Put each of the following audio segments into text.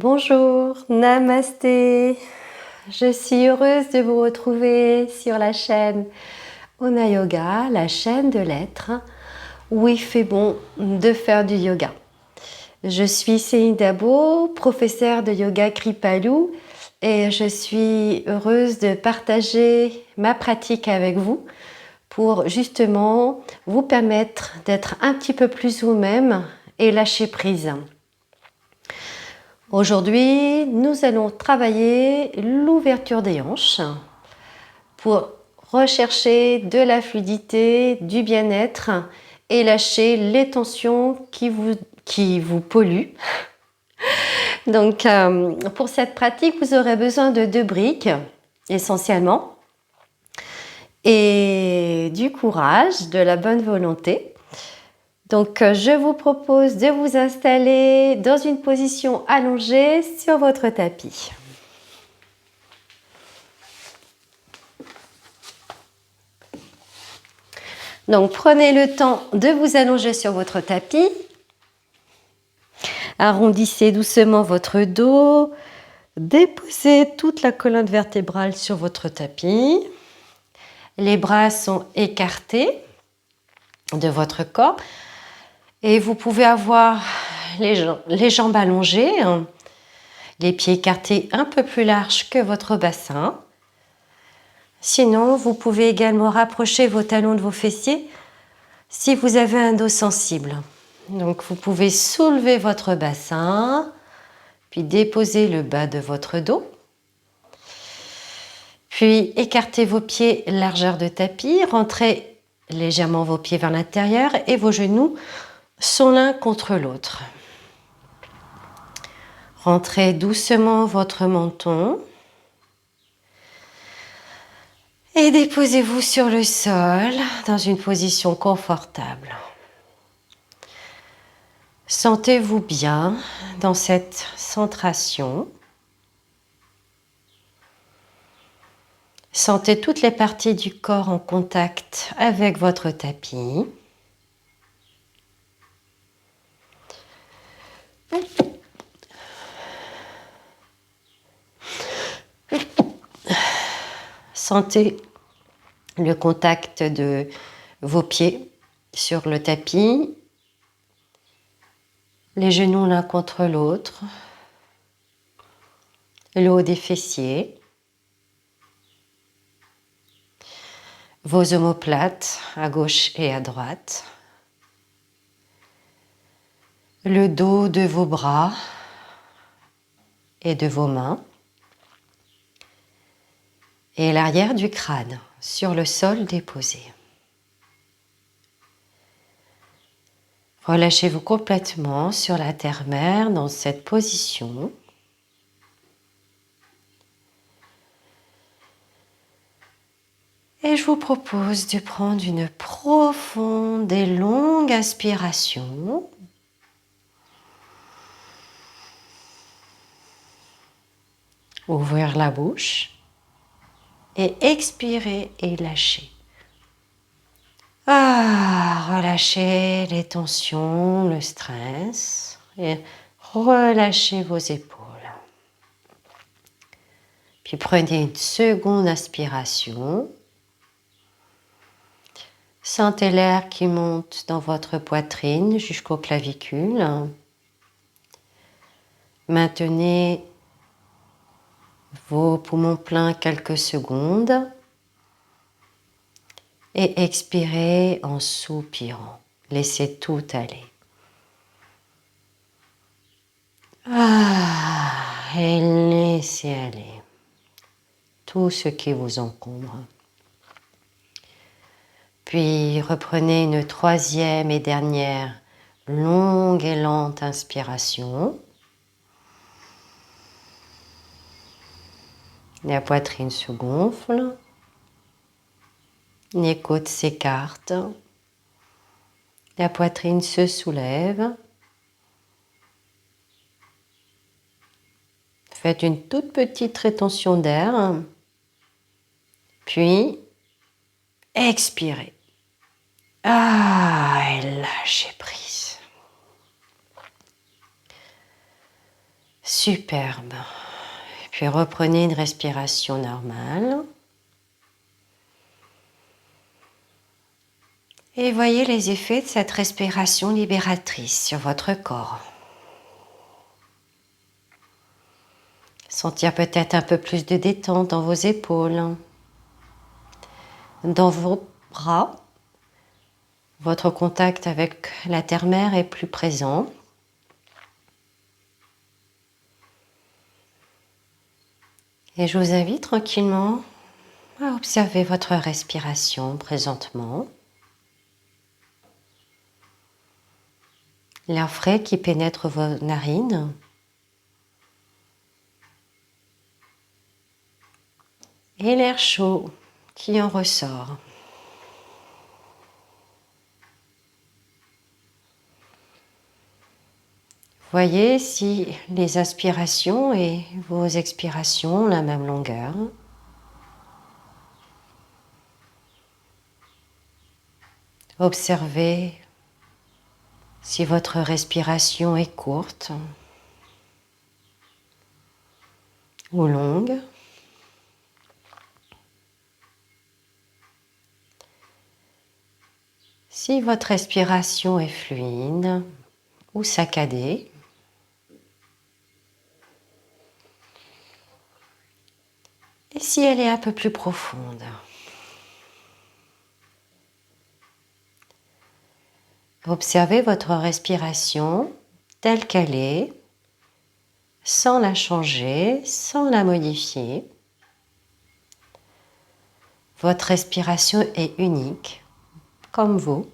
Bonjour, namasté. Je suis heureuse de vous retrouver sur la chaîne Ona Yoga, la chaîne de l'être, où il fait bon de faire du yoga. Je suis Céline Dabo, professeure de yoga Kripalu, et je suis heureuse de partager ma pratique avec vous pour justement vous permettre d'être un petit peu plus vous-même et lâcher prise. Aujourd'hui, nous allons travailler l'ouverture des hanches pour rechercher de la fluidité, du bien-être et lâcher les tensions qui vous polluent. Donc, pour cette pratique, vous aurez besoin de 2 briques, essentiellement, et du courage, de la bonne volonté. Donc, je vous propose de vous installer dans une position allongée sur votre tapis. Donc, prenez le temps de vous allonger sur votre tapis. Arrondissez doucement votre dos. Déposez toute la colonne vertébrale sur votre tapis. Les bras sont écartés de votre corps. Et vous pouvez avoir les jambes allongées, les pieds écartés un peu plus larges que votre bassin. Sinon, vous pouvez également rapprocher vos talons de vos fessiers si vous avez un dos sensible. Donc, vous pouvez soulever votre bassin, puis déposer le bas de votre dos. Puis, écartez vos pieds largeur de tapis, rentrez légèrement vos pieds vers l'intérieur et vos genoux sont l'un contre l'autre. Rentrez doucement votre menton et déposez-vous sur le sol dans une position confortable. Sentez-vous bien dans cette centration. Sentez toutes les parties du corps en contact avec votre tapis. Sentez le contact de vos pieds sur le tapis, les genoux l'un contre l'autre, le haut des fessiers, vos omoplates à gauche et à droite, le dos de vos bras et de vos mains, et l'arrière du crâne sur le sol déposé. Relâchez-vous complètement sur la terre-mère dans cette position. Et je vous propose de prendre une profonde et longue inspiration. Ouvrir la bouche et expirer et lâcher. Relâchez les tensions, le stress et relâchez vos épaules. Puis prenez une seconde inspiration. Sentez l'air qui monte dans votre poitrine jusqu'aux clavicules. Maintenez vos poumons pleins quelques secondes et expirez en soupirant. Laissez tout aller. Et laissez aller tout ce qui vous encombre. Puis reprenez une troisième et dernière longue et lente inspiration. La poitrine se gonfle, les côtes s'écartent, la poitrine se soulève. Faites une toute petite rétention d'air, puis expirez. Et lâchez prise. Superbe. Puis reprenez une respiration normale. Et voyez les effets de cette respiration libératrice sur votre corps. Sentir peut-être un peu plus de détente dans vos épaules, dans vos bras. Votre contact avec la terre-mère est plus présent. Et je vous invite tranquillement à observer votre respiration présentement. L'air frais qui pénètre vos narines. Et l'air chaud qui en ressort. Voyez si les inspirations et vos expirations ont la même longueur. Observez si votre respiration est courte ou longue. Si votre respiration est fluide ou saccadée. Et si elle est un peu plus profonde. Observez votre respiration telle qu'elle est, sans la changer, sans la modifier. Votre respiration est unique, comme vous.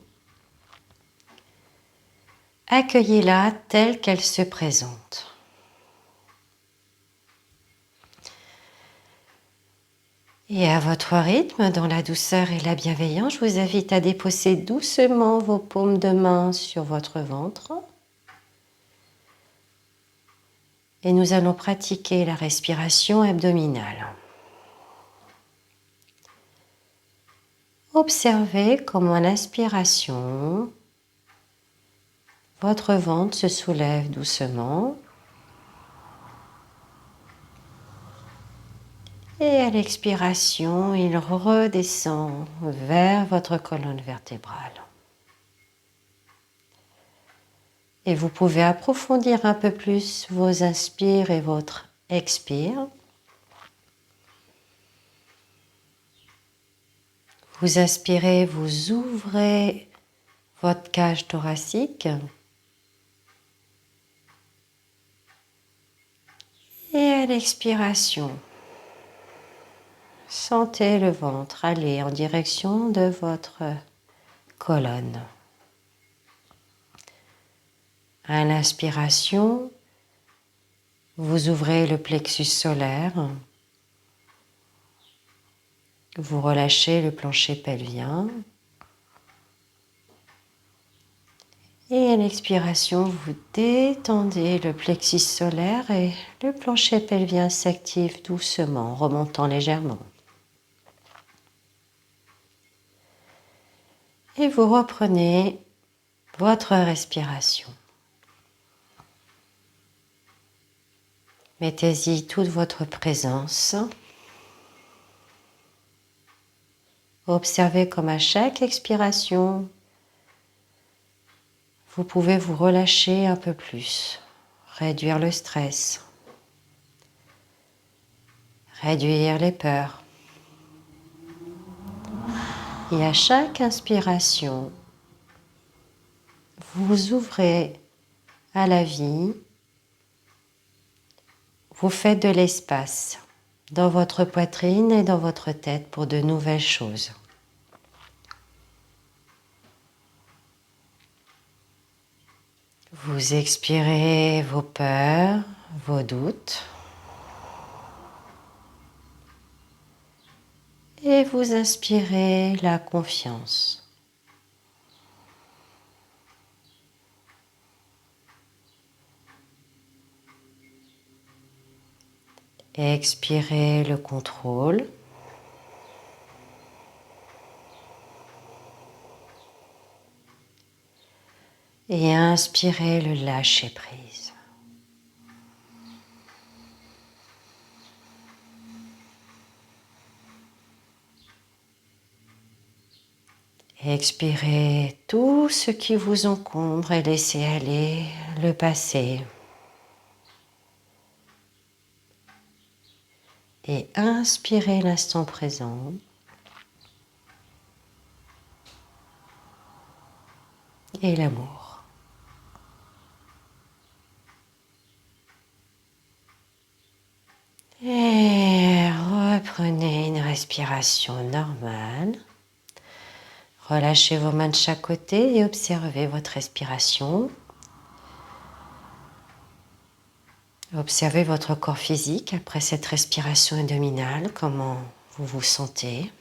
Accueillez-la telle qu'elle se présente. Et à votre rythme, dans la douceur et la bienveillance, je vous invite à déposer doucement vos paumes de main sur votre ventre. Et nous allons pratiquer la respiration abdominale. Observez comment à l'inspiration, votre ventre se soulève doucement. Et à l'expiration, il redescend vers votre colonne vertébrale. Et vous pouvez approfondir un peu plus vos inspires et votre expire. Vous inspirez, vous ouvrez votre cage thoracique. Et à l'expiration, sentez le ventre aller en direction de votre colonne. À l'inspiration, vous ouvrez le plexus solaire. Vous relâchez le plancher pelvien. Et à l'expiration, vous détendez le plexus solaire et le plancher pelvien s'active doucement, remontant légèrement. Et vous reprenez votre respiration. Mettez-y toute votre présence. Observez comme à chaque expiration, vous pouvez vous relâcher un peu plus, réduire le stress, réduire les peurs. Et à chaque inspiration, vous vous ouvrez à la vie, vous faites de l'espace dans votre poitrine et dans votre tête pour de nouvelles choses. Vous expirez vos peurs, vos doutes. Et vous inspirez la confiance. Expirez le contrôle. Et inspirez le lâcher prise. Expirez tout ce qui vous encombre et laissez aller le passé. Et inspirez l'instant présent. Et l'amour. Et reprenez une respiration normale. Relâchez vos mains de chaque côté et observez votre respiration. Observez votre corps physique après cette respiration abdominale, comment vous vous sentez.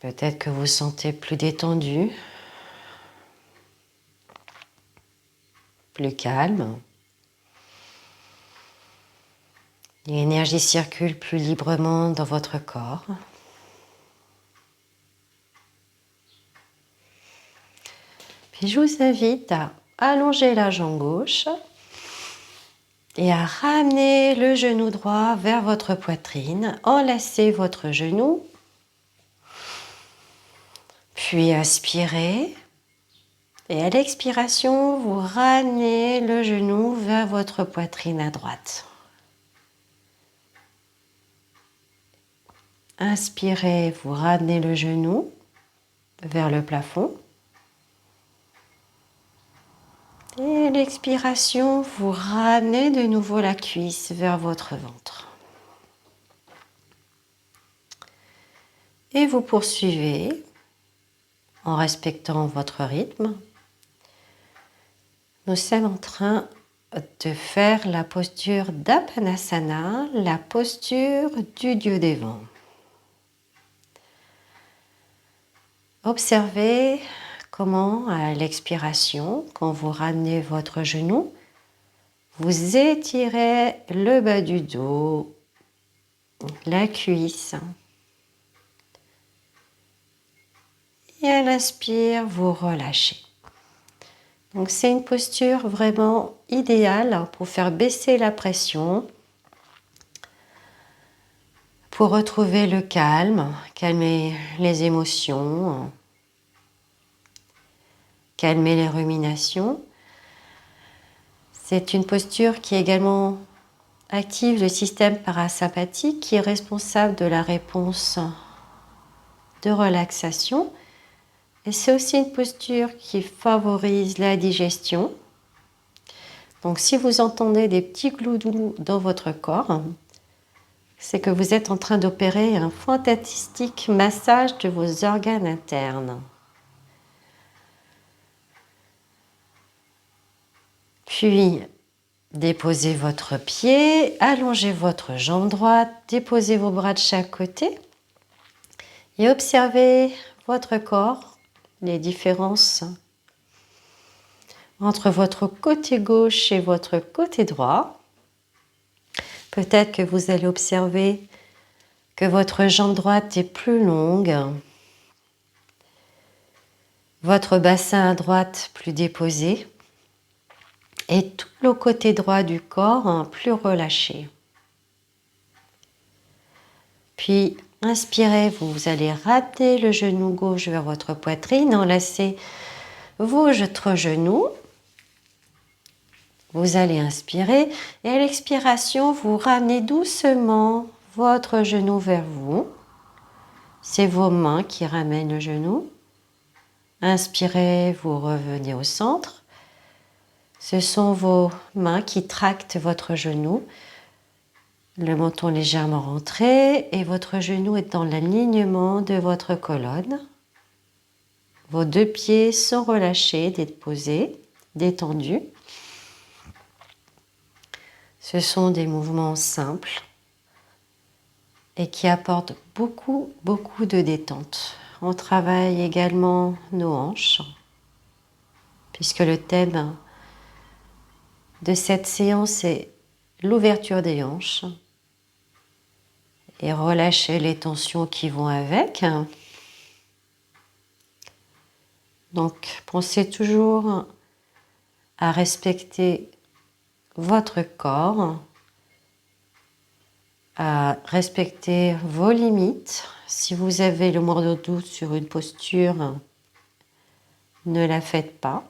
Peut-être que vous vous sentez plus détendu, plus calme. L'énergie circule plus librement dans votre corps. Puis je vous invite à allonger la jambe gauche et à ramener le genou droit vers votre poitrine. Enlacez votre genou. Puis inspirez. Et à l'expiration, vous ramenez le genou vers votre poitrine à droite. Inspirez, vous ramenez le genou vers le plafond. Et à l'expiration, vous ramenez de nouveau la cuisse vers votre ventre. Et vous poursuivez en respectant votre rythme. Nous sommes en train de faire la posture d'Apanasana, la posture du dieu des vents. Observez comment, à l'expiration, quand vous ramenez votre genou, vous étirez le bas du dos, la cuisse. Et à l'inspire, vous relâchez. Donc c'est une posture vraiment idéale pour faire baisser la pression, pour retrouver le calme, calmer les émotions, calmer les ruminations. C'est une posture qui également active le système parasympathique qui est responsable de la réponse de relaxation. Et c'est aussi une posture qui favorise la digestion. Donc si vous entendez des petits gloudous dans votre corps, c'est que vous êtes en train d'opérer un fantastique massage de vos organes internes. Puis, déposez votre pied, allongez votre jambe droite, déposez vos bras de chaque côté et observez votre corps, les différences entre votre côté gauche et votre côté droit. Peut-être que vous allez observer que votre jambe droite est plus longue, votre bassin à droite plus déposé et tout le côté droit du corps plus relâché. Puis inspirez, vous allez ramener le genou gauche vers votre poitrine, enlacez votre genou. Vous allez inspirer et à l'expiration, vous ramenez doucement votre genou vers vous. C'est vos mains qui ramènent le genou. Inspirez, vous revenez au centre. Ce sont vos mains qui tractent votre genou. Le menton légèrement rentré et votre genou est dans l'alignement de votre colonne. Vos deux pieds sont relâchés, déposés, détendus. Ce sont des mouvements simples et qui apportent beaucoup de détente. On travaille également nos hanches, puisque le thème de cette séance est l'ouverture des hanches et relâcher les tensions qui vont avec. Donc, pensez toujours à respecter votre corps, à respecter vos limites. Si vous avez le moindre doute sur une posture, ne la faites pas.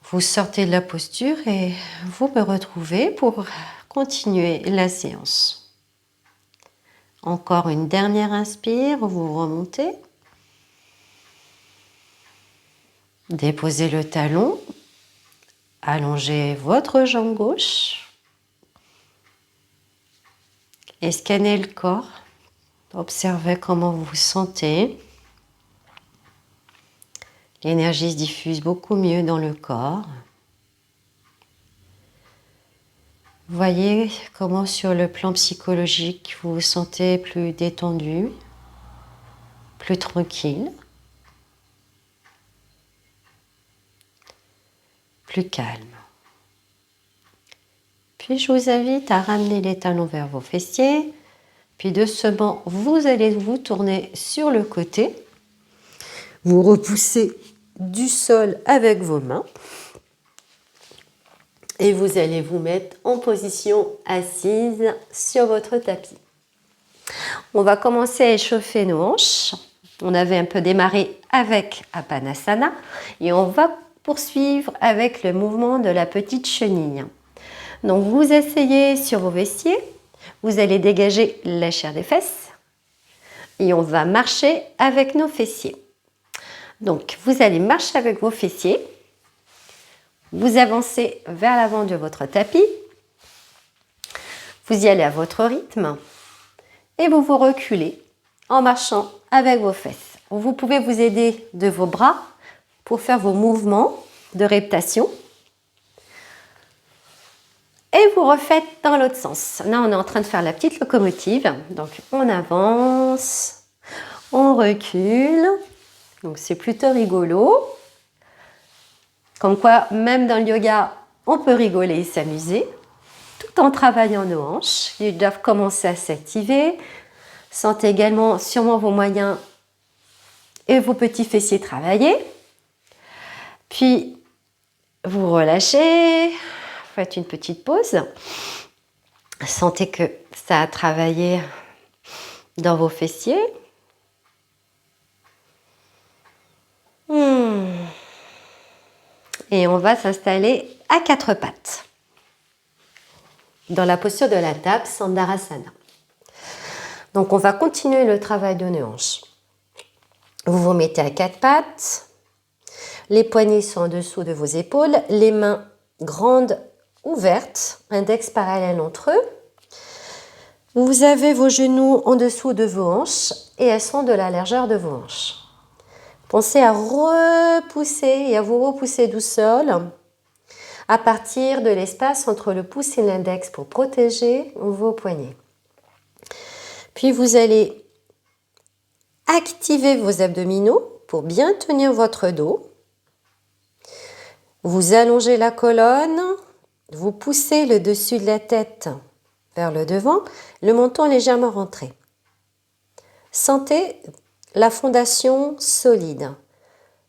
Vous sortez de la posture et vous me retrouvez pour continuer la séance. Encore une dernière inspire, vous remontez. Déposez le talon, allongez votre jambe gauche et scannez le corps. Observez comment vous vous sentez. L'énergie se diffuse beaucoup mieux dans le corps. Voyez comment sur le plan psychologique vous vous sentez plus détendu, plus tranquille, plus calme. Puis je vous invite à ramener les talons vers vos fessiers. Puis doucement, vous allez vous tourner sur le côté. Vous repoussez du sol avec vos mains. Et vous allez vous mettre en position assise sur votre tapis. On va commencer à échauffer nos hanches. On avait un peu démarré avec Apanasana et on va poursuivre avec le mouvement de la petite chenille. Donc vous asseyez sur vos fessiers, vous allez dégager la chair des fesses et on va marcher avec nos fessiers. Donc vous allez marcher avec vos fessiers. Vous avancez vers l'avant de votre tapis, vous y allez à votre rythme et vous vous reculez en marchant avec vos fesses. Vous pouvez vous aider de vos bras pour faire vos mouvements de reptation et vous refaites dans l'autre sens. Là, on est en train de faire la petite locomotive, donc on avance, on recule, donc c'est plutôt rigolo. Comme quoi, même dans le yoga, on peut rigoler et s'amuser, tout en travaillant nos hanches. Ils doivent commencer à s'activer. Sentez également sûrement vos moyens et vos petits fessiers travailler. Puis, vous relâchez, faites une petite pause. Sentez que ça a travaillé dans vos fessiers. Et on va s'installer à quatre pattes dans la posture de la table Sandharasana. Donc on va continuer le travail de nos hanches. Vous vous mettez à quatre pattes, les poignets sont en dessous de vos épaules, les mains grandes ouvertes, index parallèle entre eux. Vous avez vos genoux en dessous de vos hanches et elles sont de la largeur de vos hanches. Pensez à repousser et à vous repousser du sol à partir de l'espace entre le pouce et l'index pour protéger vos poignets. Puis vous allez activer vos abdominaux pour bien tenir votre dos. Vous allongez la colonne, vous poussez le dessus de la tête vers le devant, le menton légèrement rentré. Sentez la fondation solide.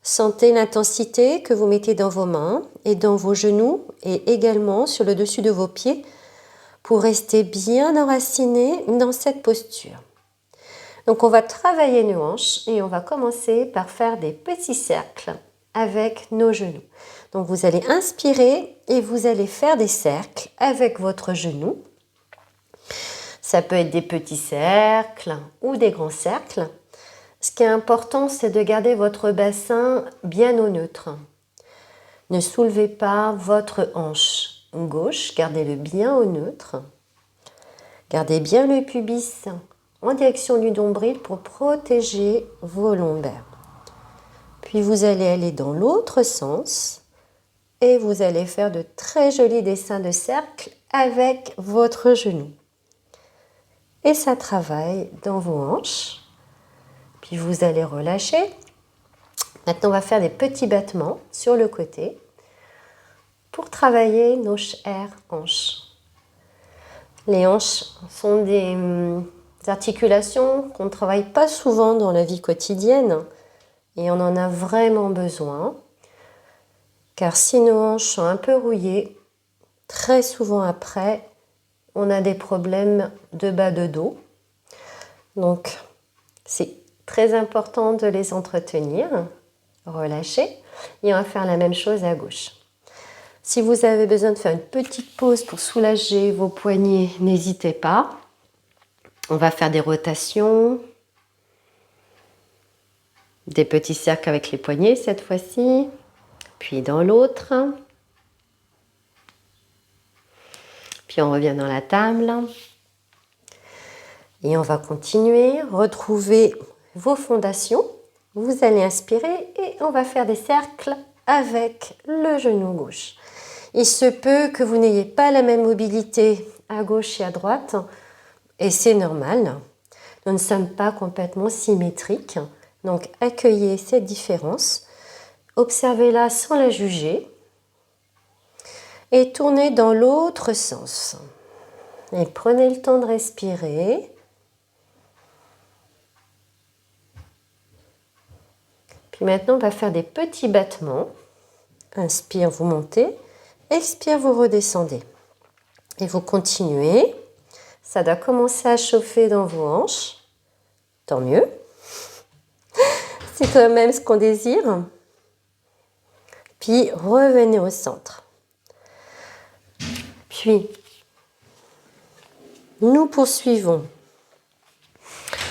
Sentez l'intensité que vous mettez dans vos mains et dans vos genoux et également sur le dessus de vos pieds pour rester bien enraciné dans cette posture. Donc on va travailler nos hanches et on va commencer par faire des petits cercles avec nos genoux. Donc vous allez inspirer et vous allez faire des cercles avec votre genou. Ça peut être des petits cercles ou des grands cercles. Ce qui est important, c'est de garder votre bassin bien au neutre. Ne soulevez pas votre hanche gauche, gardez-le bien au neutre. Gardez bien le pubis en direction du nombril pour protéger vos lombaires. Puis vous allez aller dans l'autre sens et vous allez faire de très jolis dessins de cercle avec votre genou. Et ça travaille dans vos hanches. Puis vous allez relâcher. Maintenant, on va faire des petits battements sur le côté pour travailler nos hanches. Les hanches sont des articulations qu'on ne travaille pas souvent dans la vie quotidienne et on en a vraiment besoin car si nos hanches sont un peu rouillées, très souvent après, on a des problèmes de bas de dos. Donc, c'est très important de les entretenir, relâcher. Et on va faire la même chose à gauche. Si vous avez besoin de faire une petite pause pour soulager vos poignets, n'hésitez pas. On va faire des rotations, des petits cercles avec les poignets cette fois-ci, puis dans l'autre. Puis on revient dans la table. Et on va continuer, retrouver vos fondations. Vous allez inspirer et on va faire des cercles avec le genou gauche. Il se peut que vous n'ayez pas la même mobilité à gauche et à droite, et c'est normal. Nous ne sommes pas complètement symétriques, donc accueillez cette différence, observez-la sans la juger, et tournez dans l'autre sens. Et prenez le temps de respirer. Puis maintenant, on va faire des petits battements. Inspire, vous montez. Expire, vous redescendez. Et vous continuez. Ça doit commencer à chauffer dans vos hanches. Tant mieux. C'est quand même ce qu'on désire. Puis revenez au centre. Puis, nous poursuivons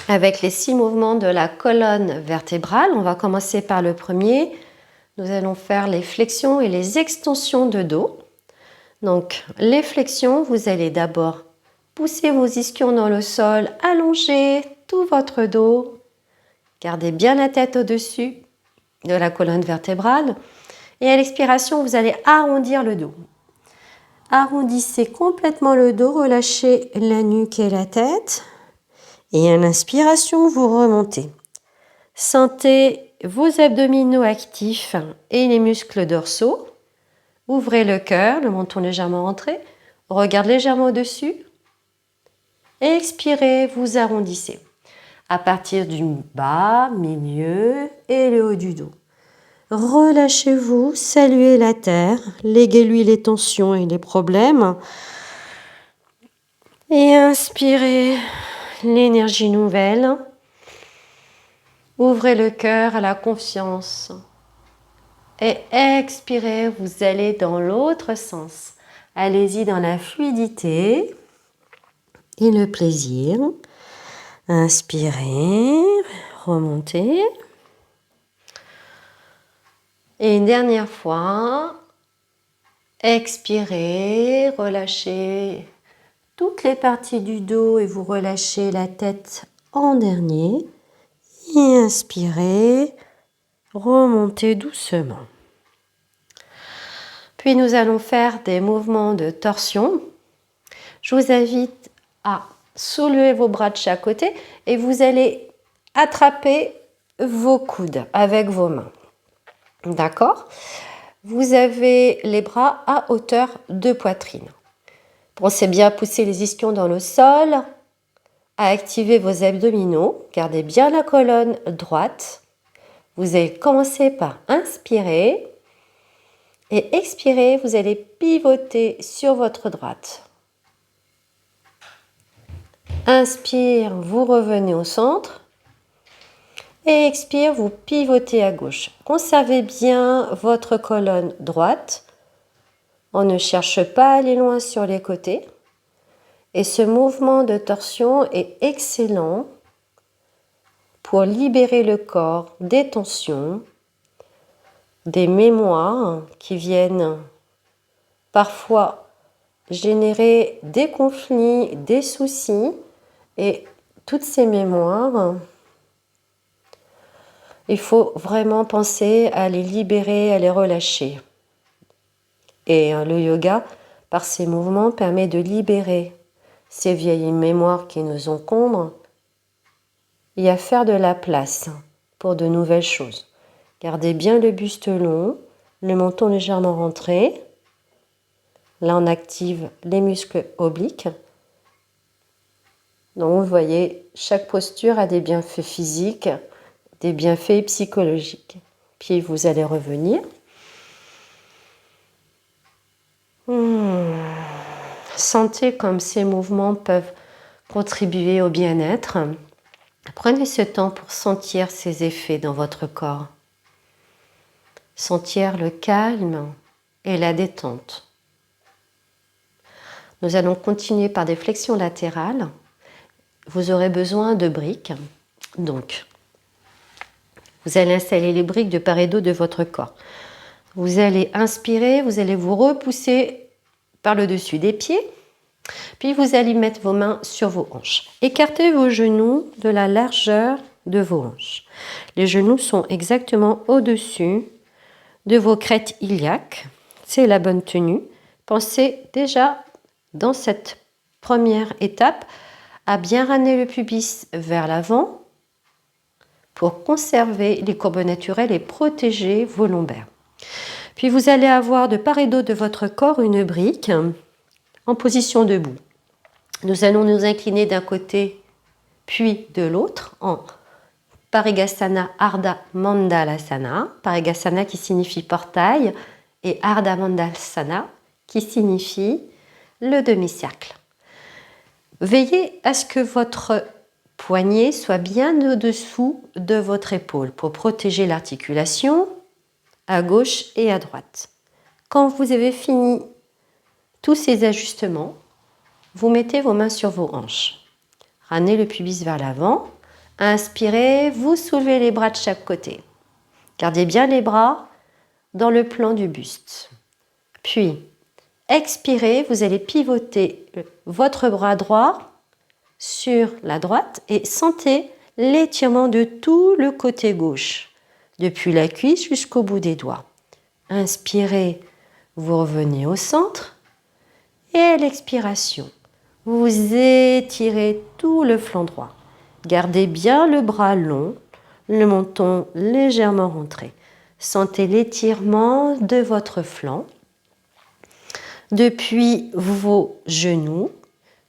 avec les 6 mouvements de la colonne vertébrale. On va commencer par le premier. Nous allons faire les flexions et les extensions de dos. Donc, les flexions, vous allez d'abord pousser vos ischions dans le sol, allonger tout votre dos. Gardez bien la tête au-dessus de la colonne vertébrale. Et à l'expiration, vous allez arrondir le dos. Arrondissez complètement le dos, relâchez la nuque et la tête. Et à l'inspiration, vous remontez. Sentez vos abdominaux actifs et les muscles dorsaux. Ouvrez le cœur, le menton légèrement rentré. Regardez légèrement au-dessus. Expirez, vous arrondissez. À partir du bas, milieu et le haut du dos. Relâchez-vous, saluez la terre, léguez-lui les tensions et les problèmes. Et inspirez l'énergie nouvelle. Ouvrez le cœur à la confiance. Et expirez, vous allez dans l'autre sens. Allez-y dans la fluidité et le plaisir. Inspirez, remontez. Et une dernière fois, expirez, relâchez toutes les parties du dos et vous relâchez la tête en dernier. Et inspirez, remontez doucement. Puis nous allons faire des mouvements de torsion. Je vous invite à soulever vos bras de chaque côté et vous allez attraper vos coudes avec vos mains. D'accord ? Vous avez les bras à hauteur de poitrine. Pensez bien à pousser les ischions dans le sol, à activer vos abdominaux. Gardez bien la colonne droite. Vous allez commencer par inspirer et expirer. Vous allez pivoter sur votre droite. Inspire, vous revenez au centre. Et expire, vous pivotez à gauche. Conservez bien votre colonne droite. On ne cherche pas à aller loin sur les côtés. Et ce mouvement de torsion est excellent pour libérer le corps des tensions, des mémoires qui viennent parfois générer des conflits, des soucis. Et toutes ces mémoires, il faut vraiment penser à les libérer, à les relâcher. Et le yoga, par ces mouvements, permet de libérer ces vieilles mémoires qui nous encombrent et à faire de la place pour de nouvelles choses. Gardez bien le buste long, le menton légèrement rentré. Là, on active les muscles obliques. Donc, vous voyez, chaque posture a des bienfaits physiques, des bienfaits psychologiques. Puis, vous allez revenir. Sentez comme ces mouvements peuvent contribuer au bien-être. Prenez ce temps pour sentir ces effets dans votre corps. Sentir le calme et la détente. Nous allons continuer par des flexions latérales. Vous aurez besoin de briques. Donc, vous allez installer les briques de part et d'autre de votre corps. Vous allez inspirer, vous allez vous repousser par le dessus des pieds. Puis vous allez mettre vos mains sur vos hanches. Écartez vos genoux de la largeur de vos hanches. Les genoux sont exactement au-dessus de vos crêtes iliaques. C'est la bonne tenue. Pensez déjà dans cette première étape à bien ramener le pubis vers l'avant pour conserver les courbes naturelles et protéger vos lombaires. Puis vous allez avoir de part et d'autre de votre corps une brique en position debout. Nous allons nous incliner d'un côté puis de l'autre en Parigasana, Ardha Mandalasana. Parigasana qui signifie portail et Ardha Mandalasana qui signifie le demi-cercle. Veillez à ce que votre poignet soit bien au-dessous de votre épaule pour protéger l'articulation à gauche et à droite. Quand vous avez fini tous ces ajustements, vous mettez vos mains sur vos hanches. Ramenez le pubis vers l'avant. Inspirez, vous soulevez les bras de chaque côté. Gardez bien les bras dans le plan du buste. Puis, expirez, vous allez pivoter votre bras droit sur la droite et sentez l'étirement de tout le côté gauche, depuis la cuisse jusqu'au bout des doigts. Inspirez, vous revenez au centre et à l'expiration, vous étirez tout le flanc droit. Gardez bien le bras long, le menton légèrement rentré. Sentez l'étirement de votre flanc depuis vos genoux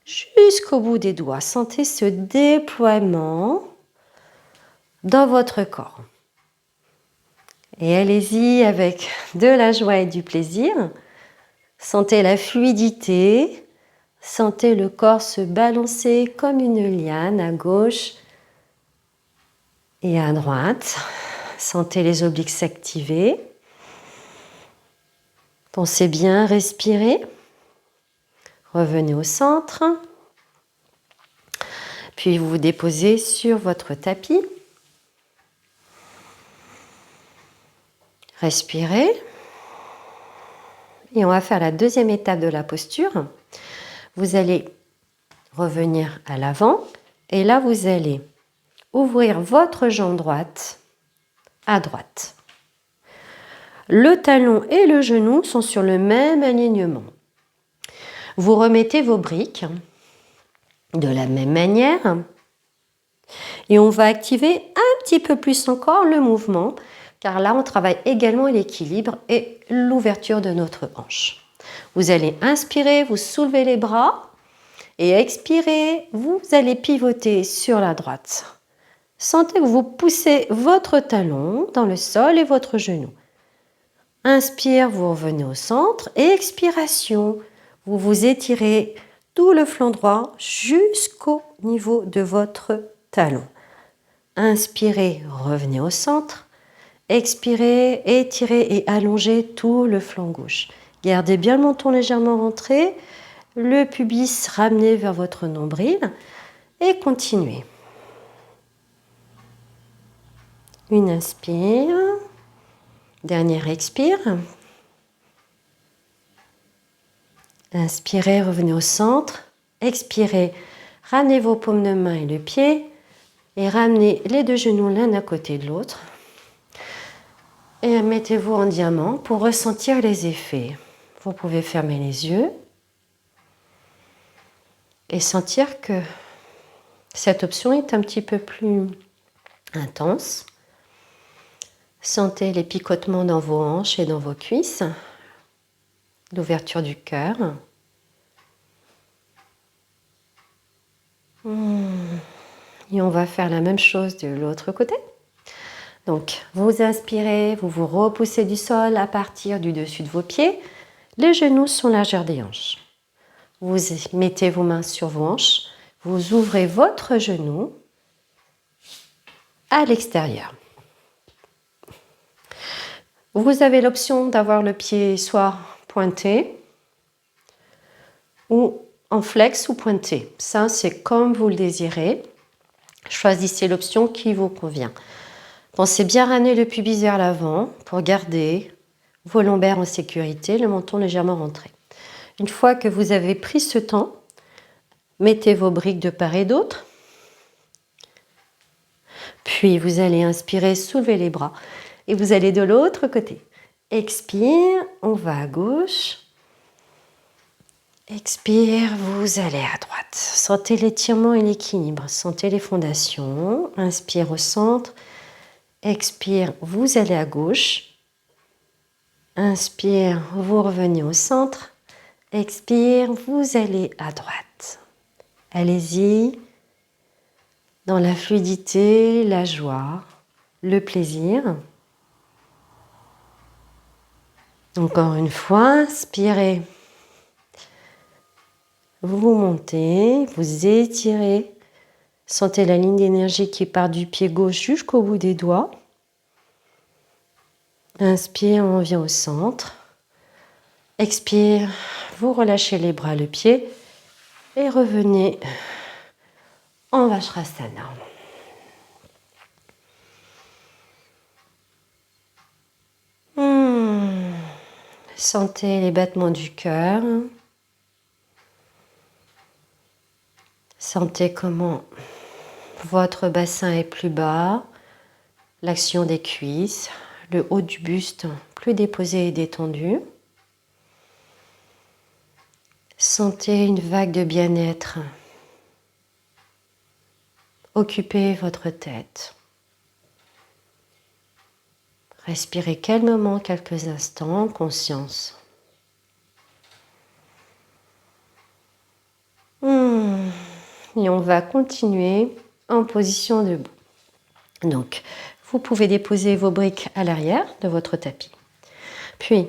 jusqu'au bout des doigts. Sentez ce déploiement dans votre corps. Et allez-y avec de la joie et du plaisir. Sentez la fluidité. Sentez le corps se balancer comme une liane à gauche et à droite. Sentez les obliques s'activer. Pensez bien respirer. Revenez au centre. Puis vous vous déposez sur votre tapis. Respirez. Et on va faire la deuxième étape de la posture. Vous allez revenir à l'avant et là vous allez ouvrir votre jambe droite à droite. Le talon et le genou sont sur le même alignement. Vous remettez vos briques de la même manière et on va activer un petit peu plus encore le mouvement car là on travaille également l'équilibre et l'ouverture de notre hanche. Vous allez inspirer, vous soulevez les bras et expirez, vous allez pivoter sur la droite. Sentez que vous poussez votre talon dans le sol et votre genou. Inspire, vous revenez au centre et expiration, vous vous étirez tout le flanc droit jusqu'au niveau de votre talon. Inspirez, revenez au centre. Expirez, étirez et allongez tout le flanc gauche. Gardez bien le menton légèrement rentré, le pubis ramené vers votre nombril et continuez. Une inspire, dernière expire. Inspirez, revenez au centre. Expirez, ramenez vos paumes de main et le pied et ramenez les deux genoux l'un à côté de l'autre. Et mettez-vous en diamant pour ressentir les effets. Vous pouvez fermer les yeux et sentir que cette option est un petit peu plus intense. Sentez les picotements dans vos hanches et dans vos cuisses, l'ouverture du cœur. Et on va faire la même chose de l'autre côté. Donc, vous inspirez, vous vous repoussez du sol à partir du dessus de vos pieds. Les genoux sont largeur des hanches. Vous mettez vos mains sur vos hanches, vous ouvrez votre genou à l'extérieur. Vous avez l'option d'avoir le pied soit pointé ou en flex ou pointé. Ça, c'est comme vous le désirez. Choisissez l'option qui vous convient. Pensez bien ramener le pubis vers l'avant pour garder vos lombaires en sécurité, le menton légèrement rentré. Une fois que vous avez pris ce temps, mettez vos briques de part et d'autre. Puis vous allez inspirer, soulever les bras. Et vous allez de l'autre côté. Expire, on va à gauche. Expire, vous allez à droite. Sentez l'étirement et l'équilibre. Sentez les fondations. Inspire au centre. Expire, vous allez à gauche. Inspire, vous revenez au centre. Expire, vous allez à droite. Allez-y dans la fluidité, la joie, le plaisir. Encore une fois, inspirez. Vous montez, vous étirez. Sentez la ligne d'énergie qui part du pied gauche jusqu'au bout des doigts. Inspire, on vient au centre. Expire, vous relâchez les bras, le pied et revenez en Vajrasana. Sentez les battements du cœur. Sentez comment votre bassin est plus bas, l'action des cuisses, le haut du buste plus déposé et détendu. Sentez une vague de bien-être occuper votre tête. Respirez calmement quelques instants en conscience. Et on va continuer en position debout. Donc, vous pouvez déposer vos briques à l'arrière de votre tapis. Puis,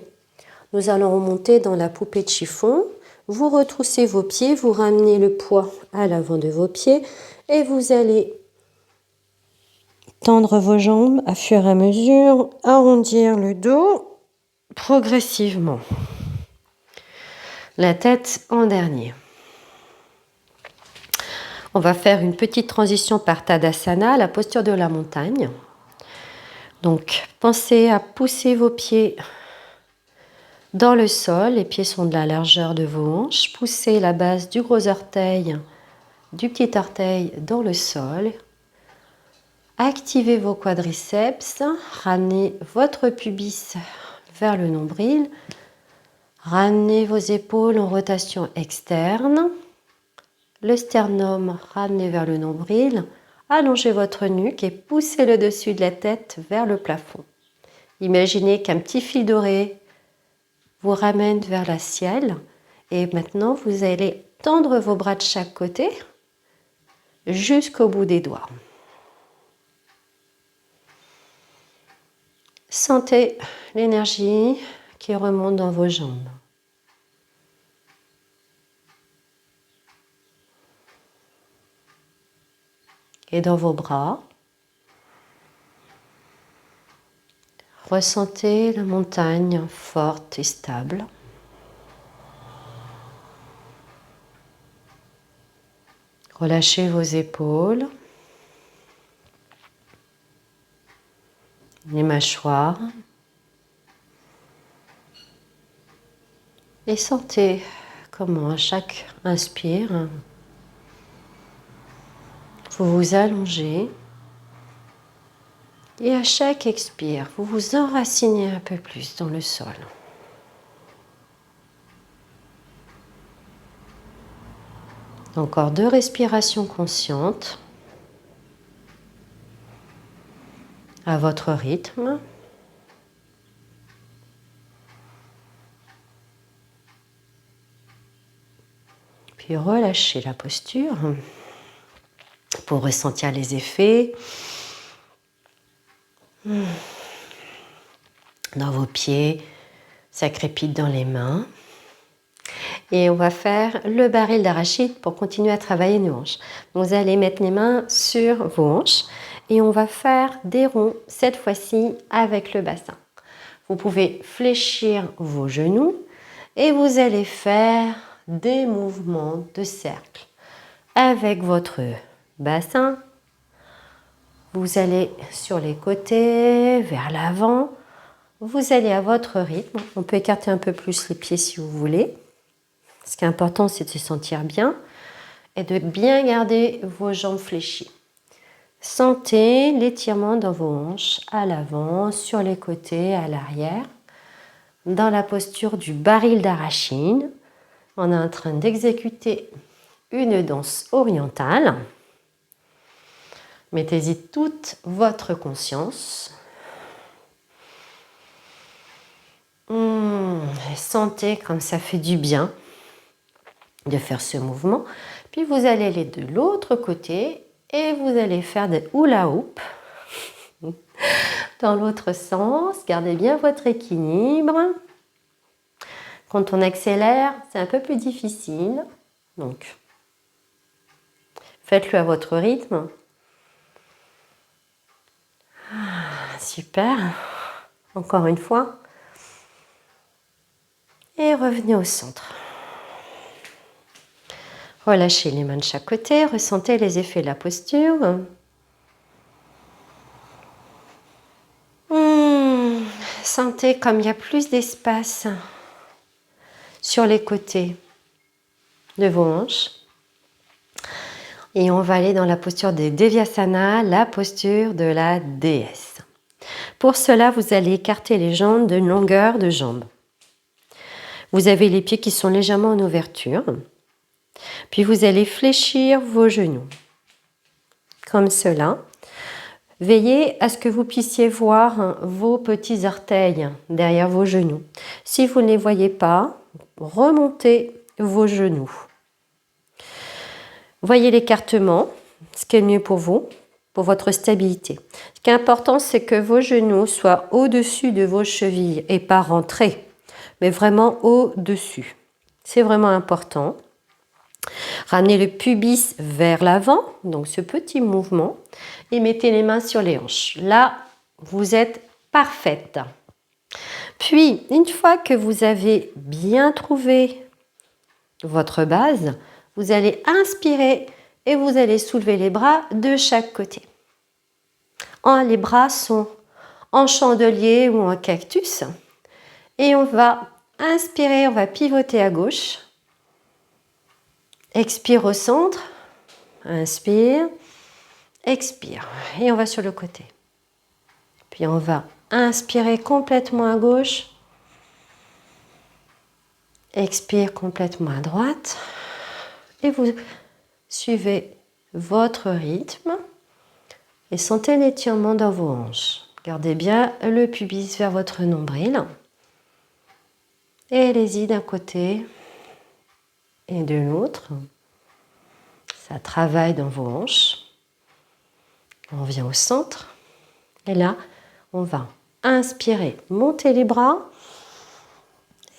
nous allons remonter dans la poupée de chiffon. Vous retroussez vos pieds, vous ramenez le poids à l'avant de vos pieds et vous allez tendre vos jambes à fur et à mesure, arrondir le dos progressivement. La tête en dernier. On va faire une petite transition par Tadasana, la posture de la montagne. Donc, pensez à pousser vos pieds dans le sol. Les pieds sont de la largeur de vos hanches. Poussez la base du gros orteil, du petit orteil dans le sol. Activez vos quadriceps. Ramenez votre pubis vers le nombril. Ramenez vos épaules en rotation externe. Le sternum ramené vers le nombril. Allongez votre nuque et poussez le dessus de la tête vers le plafond. Imaginez qu'un petit fil doré vous ramène vers le ciel. Et maintenant, vous allez tendre vos bras de chaque côté jusqu'au bout des doigts. Sentez l'énergie qui remonte dans vos jambes. Et dans vos bras, ressentez la montagne forte et stable. Relâchez vos épaules, les mâchoires et sentez comment à chaque inspire, vous vous allongez et à chaque expire, vous vous enracinez un peu plus dans le sol. Encore 2 respirations conscientes à votre rythme. Puis relâchez la posture pour ressentir les effets dans vos pieds, ça crépite dans les mains. Et on va faire le baril d'arachide pour continuer à travailler nos hanches. Vous allez mettre les mains sur vos hanches et on va faire des ronds, cette fois-ci avec le bassin. Vous pouvez fléchir vos genoux et vous allez faire des mouvements de cercle. Avec votre bassin, vous allez sur les côtés, vers l'avant. Vous allez à votre rythme. On peut écarter un peu plus les pieds si vous voulez. Ce qui est important, c'est de se sentir bien et de bien garder vos jambes fléchies. Sentez l'étirement dans vos hanches, à l'avant, sur les côtés, à l'arrière. Dans la posture du baril d'arachide, on est en train d'exécuter une danse orientale. Mettez-y toute votre conscience. Sentez comme ça fait du bien de faire ce mouvement. Puis vous allez aller de l'autre côté et vous allez faire des hula hoop dans l'autre sens. Gardez bien votre équilibre. Quand on accélère, c'est un peu plus difficile. Donc, faites-le à votre rythme. Super. Encore une fois. Et revenez au centre. Relâchez les mains de chaque côté. Ressentez les effets de la posture. Sentez comme il y a plus d'espace sur les côtés de vos hanches. Et on va aller dans la posture des Devyasana, la posture de la déesse. Pour cela, vous allez écarter les jambes de longueur de jambe. Vous avez les pieds qui sont légèrement en ouverture. Puis vous allez fléchir vos genoux. Comme cela. Veillez à ce que vous puissiez voir vos petits orteils derrière vos genoux. Si vous ne les voyez pas, remontez vos genoux. Voyez l'écartement, ce qui est le mieux pour vous, pour votre stabilité. Ce qui est important, c'est que vos genoux soient au-dessus de vos chevilles et pas rentrés, mais vraiment au-dessus. C'est vraiment important. Ramenez le pubis vers l'avant, donc ce petit mouvement, et mettez les mains sur les hanches. Là, vous êtes parfaite. Puis, une fois que vous avez bien trouvé votre base, vous allez inspirer et vous allez soulever les bras de chaque côté. Les bras sont en chandelier ou en cactus. Et on va inspirer, on va pivoter à gauche. Expire au centre, inspire, expire et on va sur le côté. Puis on va inspirer complètement à gauche, expire complètement à droite et vous suivez votre rythme et sentez l'étirement dans vos hanches. Gardez bien le pubis vers votre nombril et allez-y d'un côté et de l'autre. Ça travaille dans vos hanches. On revient au centre. Et là, on va inspirer, monter les bras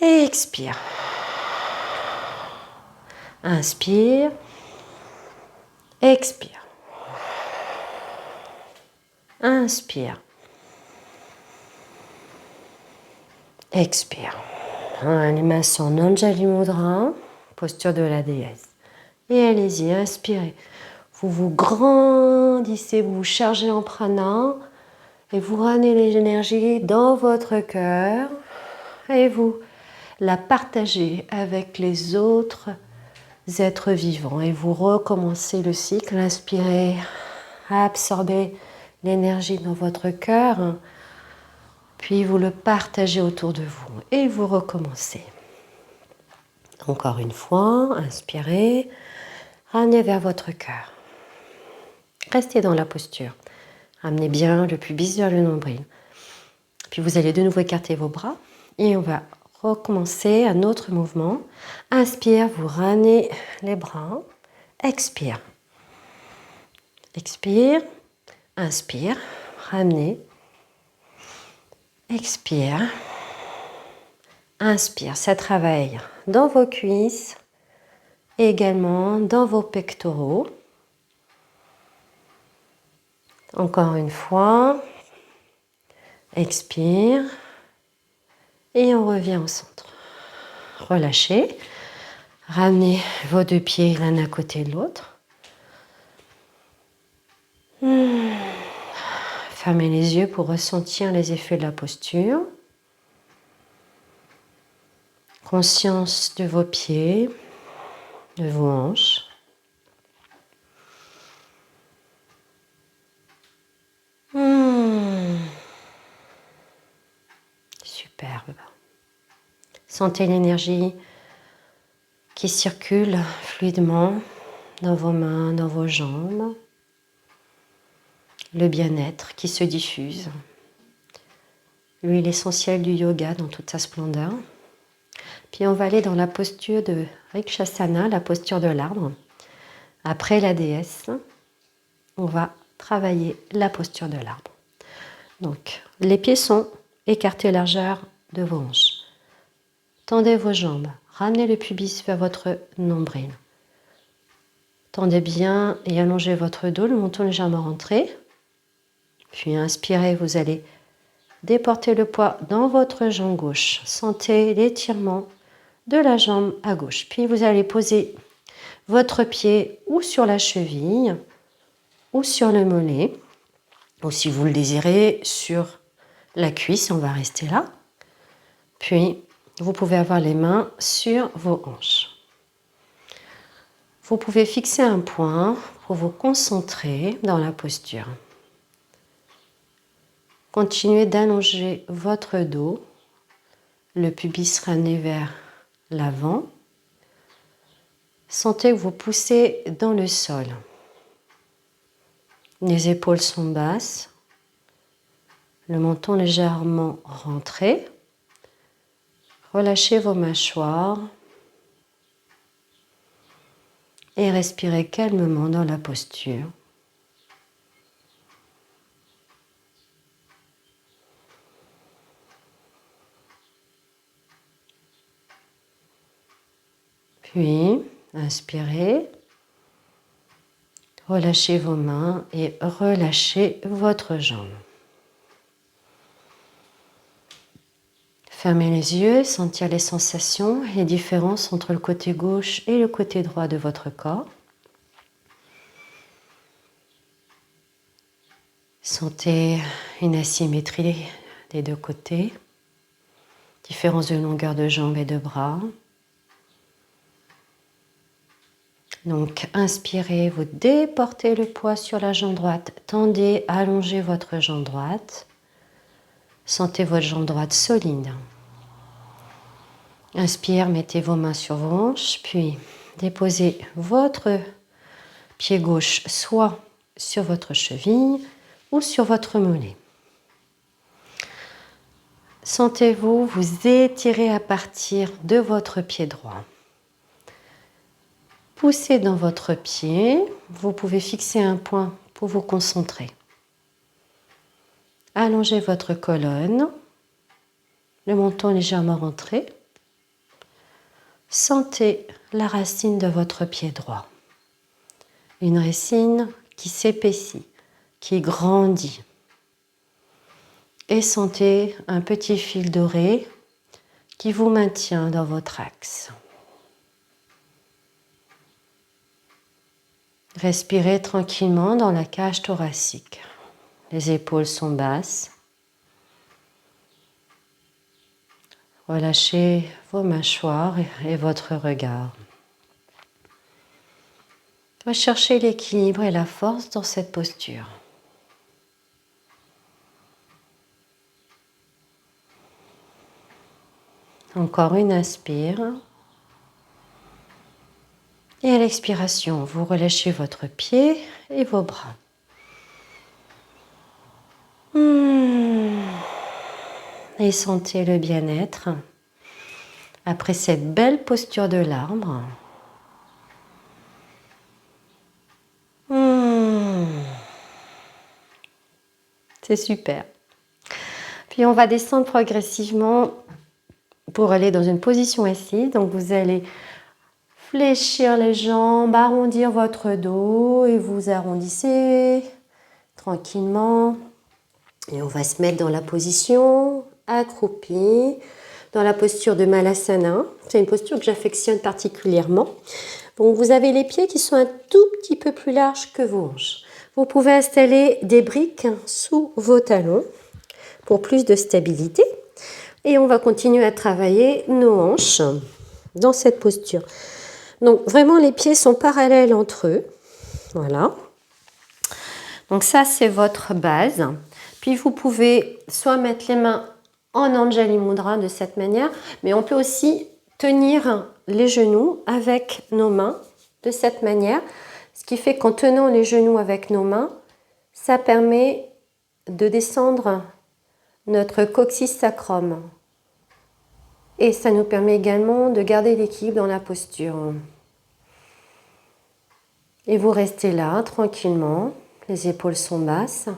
et expire. Inspire, expire. Inspire. Expire. Les mains sont en Anjali Mudra, posture de la déesse. Et allez-y, inspirez. Vous vous grandissez, vous vous chargez en prana et vous ramenez l'énergie dans votre cœur et vous la partagez avec les autres êtres vivants. Et vous recommencez le cycle. Inspirez, absorbez l'énergie dans votre cœur, puis vous le partagez autour de vous et vous recommencez. Encore une fois, inspirez, ramenez vers votre cœur. Restez dans la posture. Ramenez bien le pubis vers le nombril. Puis vous allez de nouveau écarter vos bras et on va recommencer un autre mouvement. Inspire, vous ramenez les bras. Expire. Expire. Inspire. Ramenez. Expire. Inspire, ça travaille dans vos cuisses, également dans vos pectoraux. Encore une fois, expire et on revient au centre. Relâchez, ramenez vos deux pieds l'un à côté de l'autre. Fermez les yeux pour ressentir les effets de la posture. Conscience de vos pieds, de vos hanches. Superbe. Sentez l'énergie qui circule fluidement dans vos mains, dans vos jambes. Le bien-être qui se diffuse. L'huile essentielle du yoga dans toute sa splendeur. Puis on va aller dans la posture de Vrikshasana, la posture de l'arbre. Après la déesse, on va travailler la posture de l'arbre. Donc, les pieds sont écartés largeur de vos hanches. Tendez vos jambes, ramenez le pubis vers votre nombril. Tendez bien et allongez votre dos, le menton légèrement rentré. Puis inspirez, vous allez déporter le poids dans votre jambe gauche. Sentez l'étirement de la jambe à gauche. Puis vous allez poser votre pied ou sur la cheville ou sur le mollet. Ou si vous le désirez, sur la cuisse, on va rester là. Puis vous pouvez avoir les mains sur vos hanches. Vous pouvez fixer un point pour vous concentrer dans la posture. Continuez d'allonger votre dos, le pubis ramené vers l'avant. Sentez que vous poussez dans le sol. Les épaules sont basses, le menton légèrement rentré. Relâchez vos mâchoires et respirez calmement dans la posture. Puis, inspirez, relâchez vos mains et relâchez votre jambe. Fermez les yeux, sentir les sensations, les différences entre le côté gauche et le côté droit de votre corps. Sentez une asymétrie des deux côtés, différence de longueur de jambes et de bras. Donc, inspirez, vous déportez le poids sur la jambe droite, tendez, allongez votre jambe droite. Sentez votre jambe droite solide. Inspire, mettez vos mains sur vos hanches, puis déposez votre pied gauche soit sur votre cheville ou sur votre mollet. Sentez-vous vous étirer à partir de votre pied droit. Poussez dans votre pied, vous pouvez fixer un point pour vous concentrer. Allongez votre colonne, le menton légèrement rentré. Sentez la racine de votre pied droit. Une racine qui s'épaissit, qui grandit. Et sentez un petit fil doré qui vous maintient dans votre axe. Respirez tranquillement dans la cage thoracique. Les épaules sont basses. Relâchez vos mâchoires et votre regard. Recherchez l'équilibre et la force dans cette posture. Encore une inspire. Et à l'expiration, vous relâchez votre pied et vos bras. Et sentez le bien-être après cette belle posture de l'arbre. C'est super. Puis on va descendre progressivement pour aller dans une position assise. Donc vous allez fléchir les jambes, arrondir votre dos et vous arrondissez tranquillement. Et on va se mettre dans la position accroupie, dans la posture de Malasana. C'est une posture que j'affectionne particulièrement. Donc vous avez les pieds qui sont un tout petit peu plus larges que vos hanches. Vous pouvez installer des briques sous vos talons pour plus de stabilité. Et on va continuer à travailler nos hanches dans cette posture. Donc vraiment les pieds sont parallèles entre eux. Voilà. Donc ça c'est votre base. Puis vous pouvez soit mettre les mains en Anjali Mudra de cette manière, mais on peut aussi tenir les genoux avec nos mains de cette manière. Ce qui fait qu'en tenant les genoux avec nos mains, ça permet de descendre notre coccyx sacrum. Et ça nous permet également de garder l'équilibre dans la posture. Et vous restez là, tranquillement. Les épaules sont basses.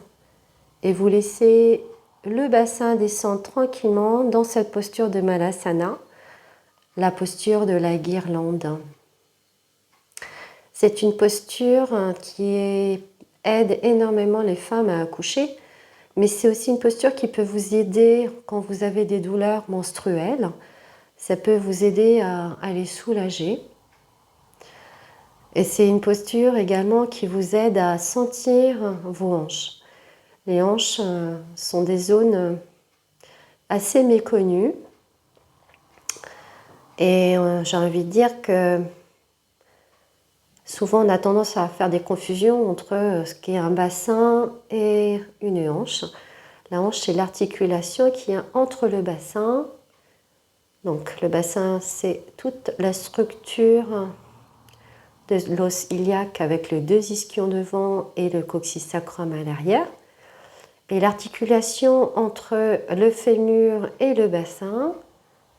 Et vous laissez le bassin descendre tranquillement dans cette posture de Malasana, la posture de la guirlande. C'est une posture qui aide énormément les femmes à accoucher, mais c'est aussi une posture qui peut vous aider quand vous avez des douleurs menstruelles. Ça peut vous aider à les soulager. Et c'est une posture également qui vous aide à sentir vos hanches. Les hanches sont des zones assez méconnues. Et j'ai envie de dire que souvent on a tendance à faire des confusions entre ce qui est un bassin et une hanche. La hanche, c'est l'articulation qui est entre le bassin. Donc le bassin, c'est toute la structure de l'os iliaque avec le deux ischions devant et le coccyx sacrum à l'arrière. Et l'articulation entre le fémur et le bassin,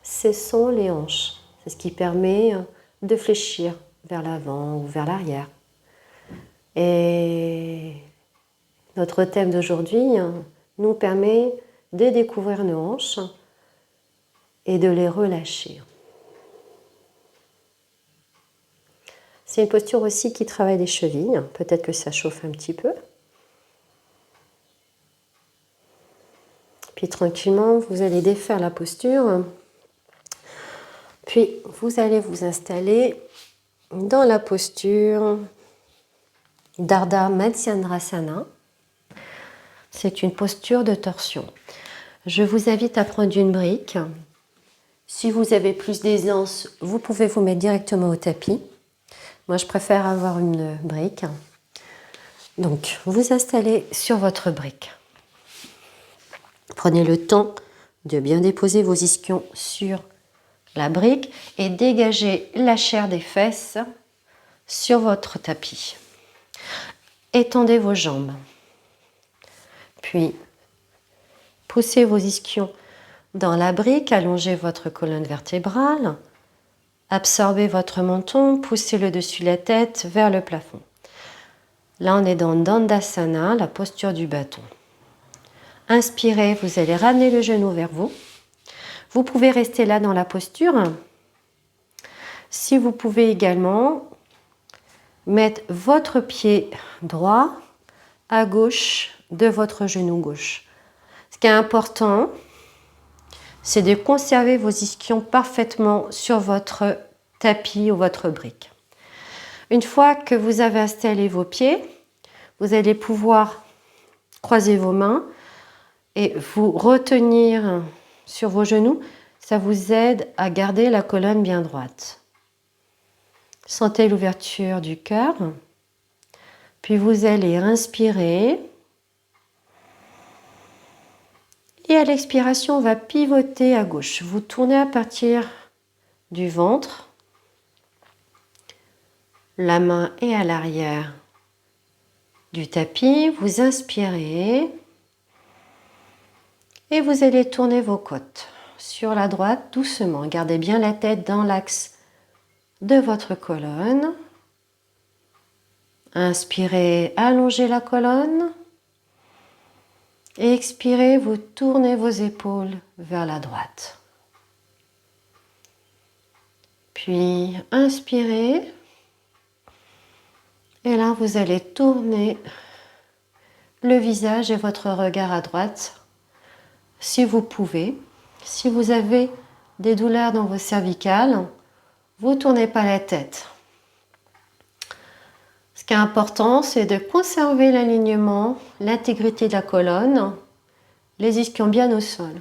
ce sont les hanches. C'est ce qui permet de fléchir vers l'avant ou vers l'arrière. Et notre thème d'aujourd'hui nous permet de découvrir nos hanches et de les relâcher. C'est une posture aussi qui travaille les chevilles. Peut-être que ça chauffe un petit peu. Puis tranquillement, vous allez défaire la posture. Puis vous allez vous installer dans la posture d'Ardha Matsyendrasana. C'est une posture de torsion. Je vous invite à prendre une brique. Si vous avez plus d'aisance, vous pouvez vous mettre directement au tapis. Moi, je préfère avoir une brique. Donc, vous installez sur votre brique. Prenez le temps de bien déposer vos ischions sur la brique et dégagez la chair des fesses sur votre tapis. Étendez vos jambes. Puis, poussez vos ischions dans la brique, allongez votre colonne vertébrale, absorbez votre menton, poussez le dessus de la tête vers le plafond. Là, on est dans Dandasana, la posture du bâton. Inspirez, vous allez ramener le genou vers vous. Vous pouvez rester là dans la posture. Si vous pouvez également mettre votre pied droit à gauche de votre genou gauche. Ce qui est important, c'est de conserver vos ischions parfaitement sur votre tapis ou votre brique. Une fois que vous avez installé vos pieds, vous allez pouvoir croiser vos mains et vous retenir sur vos genoux. Ça vous aide à garder la colonne bien droite. Sentez l'ouverture du cœur. Puis vous allez inspirer. Et à l'expiration, on va pivoter à gauche. Vous tournez à partir du ventre. La main est à l'arrière du tapis. Vous inspirez. Et vous allez tourner vos côtes sur la droite doucement. Gardez bien la tête dans l'axe de votre colonne. Inspirez, allongez la colonne. Et expirez, vous tournez vos épaules vers la droite. Puis inspirez. Et là, vous allez tourner le visage et votre regard à droite, si vous pouvez. Si vous avez des douleurs dans vos cervicales, vous ne tournez pas la tête. Ce qui est important, c'est de conserver l'alignement, l'intégrité de la colonne, les ischions bien au sol.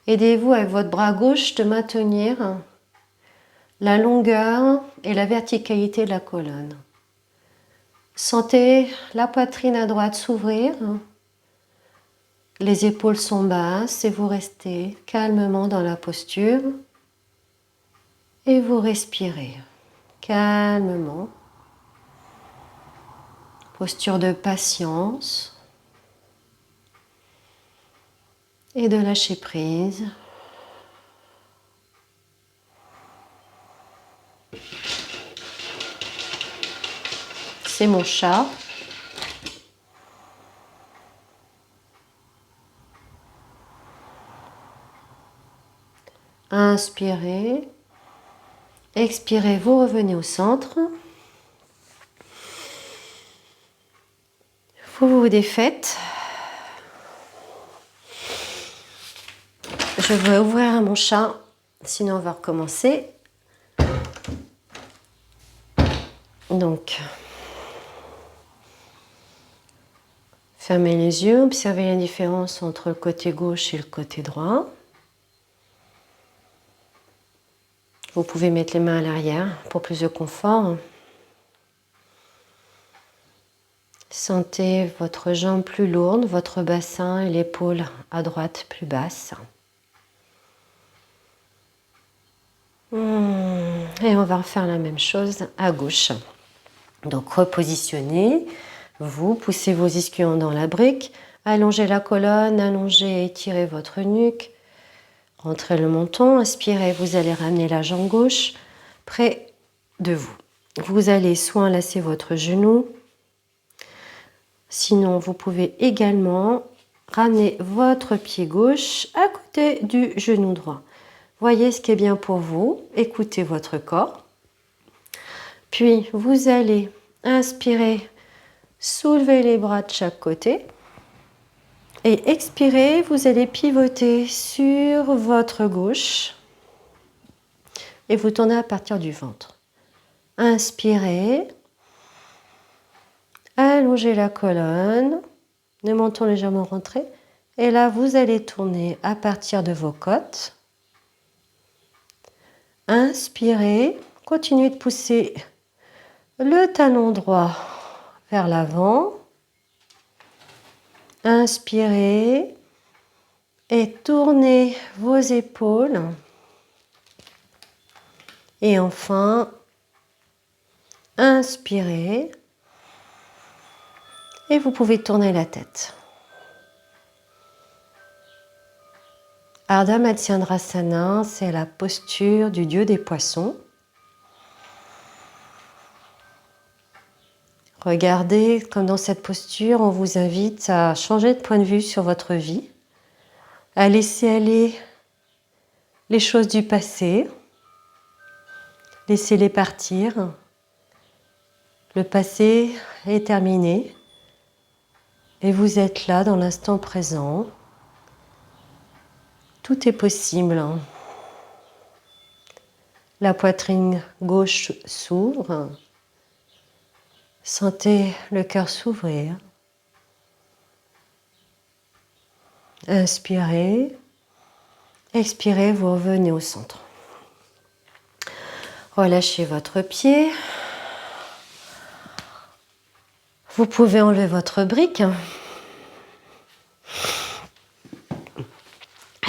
Aidez-vous avec votre bras gauche de maintenir la longueur et la verticalité de la colonne. Sentez la poitrine à droite s'ouvrir. Les épaules sont basses et vous restez calmement dans la posture. Et vous respirez calmement. Posture de patience et de lâcher prise. C'est mon chat. Inspirez. Expirez, vous revenez au centre. Vous vous défaites. Je vais ouvrir mon chat, sinon on va recommencer. Donc, fermez les yeux, observez la différence entre le côté gauche et le côté droit. Vous pouvez mettre les mains à l'arrière pour plus de confort. Sentez votre jambe plus lourde, votre bassin et l'épaule à droite plus basse. Et on va refaire la même chose à gauche. Donc repositionnez, vous poussez vos ischions dans la brique, allongez la colonne, allongez et étirez votre nuque. Rentrez le menton, inspirez, vous allez ramener la jambe gauche près de vous. Vous allez soit enlacer votre genou, sinon vous pouvez également ramener votre pied gauche à côté du genou droit. Voyez ce qui est bien pour vous, écoutez votre corps. Puis vous allez inspirer, soulever les bras de chaque côté. Et expirez, vous allez pivoter sur votre gauche et vous tournez à partir du ventre. Inspirez, allongez la colonne, le menton légèrement rentré. Et là, vous allez tourner à partir de vos côtes. Inspirez, continuez de pousser le talon droit vers l'avant. Inspirez et tournez vos épaules. Et enfin, inspirez et vous pouvez tourner la tête. Ardha Matsyendrasana, c'est la posture du dieu des poissons. Regardez comme dans cette posture, on vous invite à changer de point de vue sur votre vie, à laisser aller les choses du passé, laissez-les partir. Le passé est terminé et vous êtes là dans l'instant présent. Tout est possible. La poitrine gauche s'ouvre. Sentez le cœur s'ouvrir. Inspirez. Expirez, vous revenez au centre. Relâchez votre pied. Vous pouvez enlever votre brique.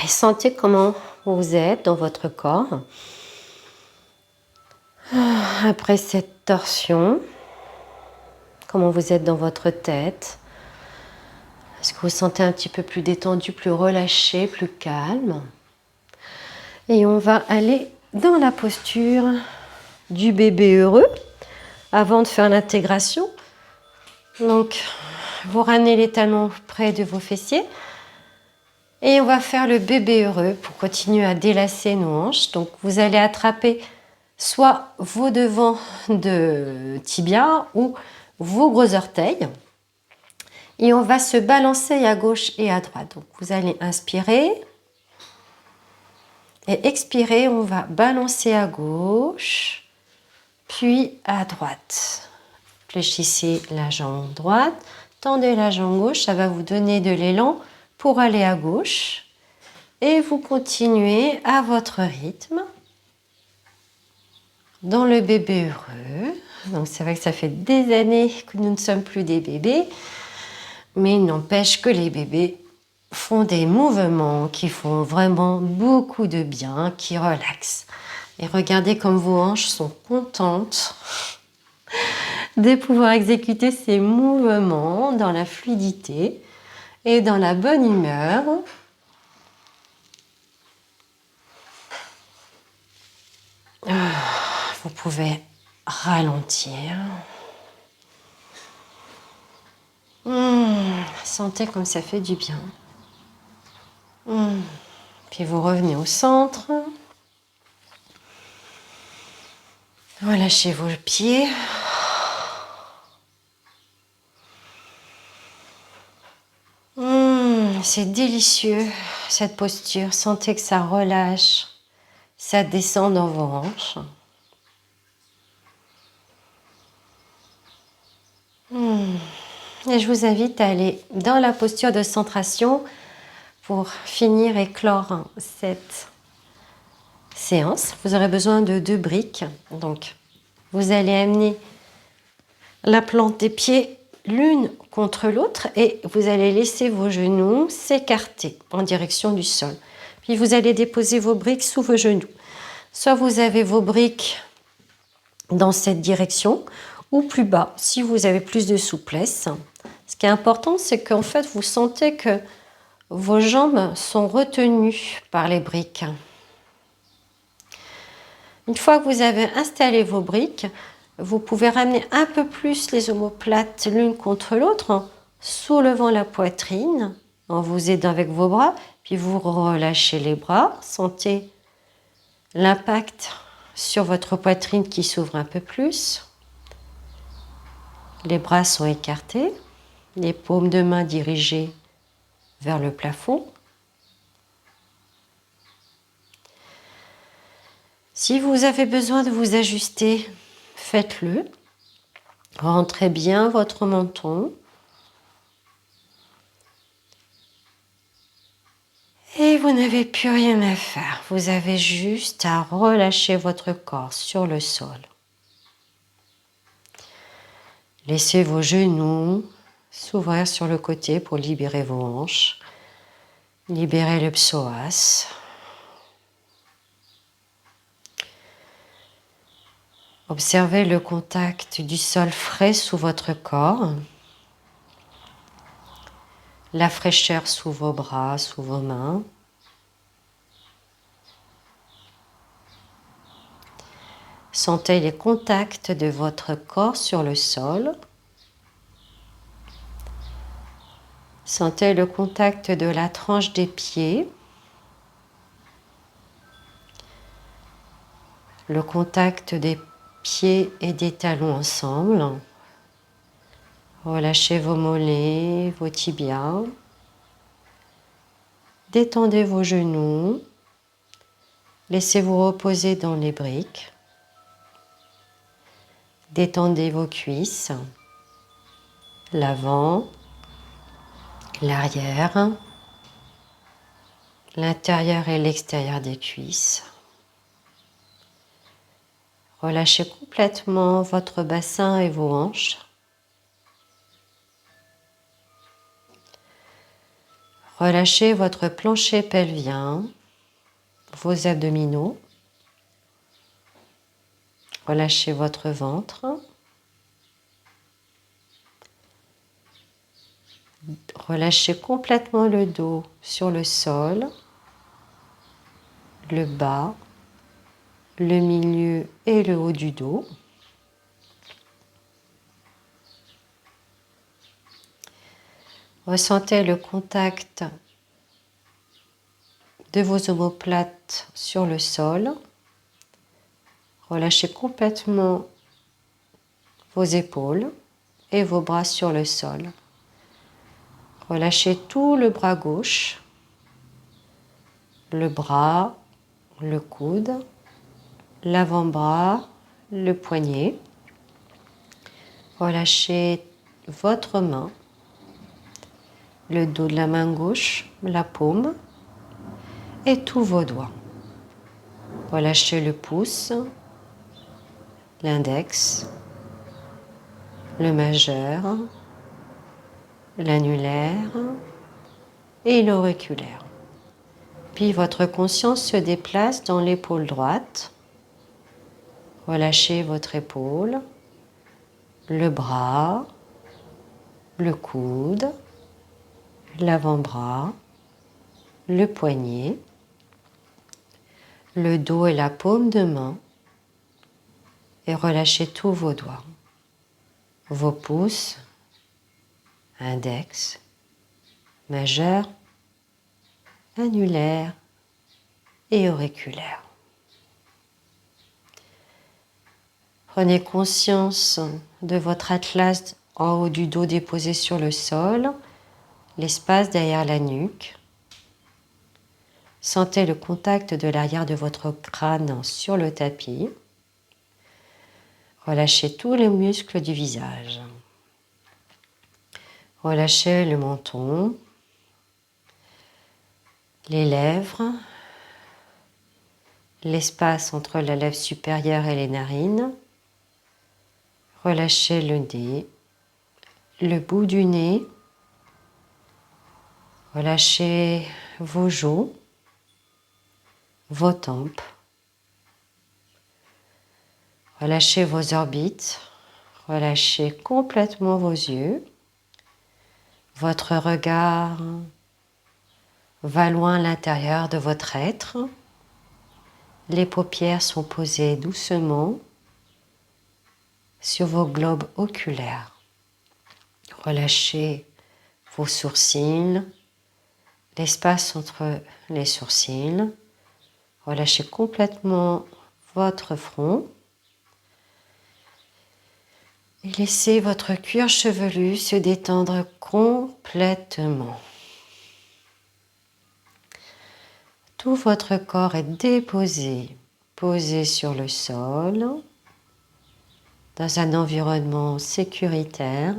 Et sentez comment vous êtes dans votre corps. Après cette torsion, comment vous êtes dans votre tête. Est-ce que vous vous sentez un petit peu plus détendu, plus relâché, plus calme? Et on va aller dans la posture du bébé heureux avant de faire l'intégration. Donc, vous ramenez les talons près de vos fessiers et on va faire le bébé heureux pour continuer à délasser nos hanches. Donc, vous allez attraper soit vos devants de tibia ou vos gros orteils. Et on va se balancer à gauche et à droite. Donc vous allez inspirer et expirer, on va balancer à gauche, puis à droite. Fléchissez la jambe droite, tendez la jambe gauche, ça va vous donner de l'élan pour aller à gauche. Et vous continuez à votre rythme dans le bébé heureux. Donc c'est vrai que ça fait des années que nous ne sommes plus des bébés, mais il n'empêche que les bébés font des mouvements qui font vraiment beaucoup de bien, qui relaxent. Et regardez comme vos hanches sont contentes de pouvoir exécuter ces mouvements dans la fluidité et dans la bonne humeur. Vous pouvez ralentir. Sentez comme ça fait du bien. Puis vous revenez au centre. Relâchez vos pieds. C'est délicieux cette posture. Sentez que ça relâche, ça descend dans vos hanches. Et je vous invite à aller dans la posture de centration pour finir et clore cette séance. Vous aurez besoin de 2 briques. Donc, vous allez amener la plante des pieds l'une contre l'autre et vous allez laisser vos genoux s'écarter en direction du sol. Puis vous allez déposer vos briques sous vos genoux. Soit vous avez vos briques dans cette direction ou plus bas si vous avez plus de souplesse. Ce qui est important, c'est qu'en fait, vous sentez que vos jambes sont retenues par les briques. Une fois que vous avez installé vos briques, vous pouvez ramener un peu plus les omoplates l'une contre l'autre en soulevant la poitrine, en vous aidant avec vos bras, puis vous relâchez les bras. Sentez l'impact sur votre poitrine qui s'ouvre un peu plus. Les bras sont écartés, les paumes de main dirigées vers le plafond. Si vous avez besoin de vous ajuster, faites-le. Rentrez bien votre menton. Et vous n'avez plus rien à faire. Vous avez juste à relâcher votre corps sur le sol. Laissez vos genoux s'ouvrir sur le côté pour libérer vos hanches. Libérez le psoas. Observez le contact du sol frais sous votre corps. La fraîcheur sous vos bras, sous vos mains. Sentez les contacts de votre corps sur le sol. Sentez le contact de la tranche des pieds. Le contact des pieds et des talons ensemble. Relâchez vos mollets, vos tibias. Détendez vos genoux. Laissez-vous reposer dans les briques. Détendez vos cuisses, l'avant, l'arrière, l'intérieur et l'extérieur des cuisses. Relâchez complètement votre bassin et vos hanches. Relâchez votre plancher pelvien, vos abdominaux. Relâchez votre ventre. Relâchez complètement le dos sur le sol, le bas, le milieu et le haut du dos. Ressentez le contact de vos omoplates sur le sol. Relâchez complètement vos épaules et vos bras sur le sol. Relâchez tout le bras gauche, le bras, le coude, l'avant-bras, le poignet. Relâchez votre main, le dos de la main gauche, la paume et tous vos doigts. Relâchez le pouce, l'index, le majeur, l'annulaire et l'auriculaire. Puis votre conscience se déplace dans l'épaule droite. Relâchez votre épaule, le bras, le coude, l'avant-bras, le poignet, le dos et la paume de main et relâchez tous vos doigts, vos pouces, index, majeur, annulaire et auriculaire. Prenez conscience de votre atlas en haut du dos déposé sur le sol, l'espace derrière la nuque. Sentez le contact de l'arrière de votre crâne sur le tapis. Relâchez tous les muscles du visage. Relâchez le menton, les lèvres, l'espace entre la lèvre supérieure et les narines. Relâchez le nez, le bout du nez. Relâchez vos joues, vos tempes. Relâchez vos orbites. Relâchez complètement vos yeux. Votre regard va loin à l'intérieur de votre être. Les paupières sont posées doucement sur vos globes oculaires. Relâchez vos sourcils, l'espace entre les sourcils. Relâchez complètement votre front. Et laissez votre cuir chevelu se détendre complètement. Tout votre corps est déposé, posé sur le sol, dans un environnement sécuritaire,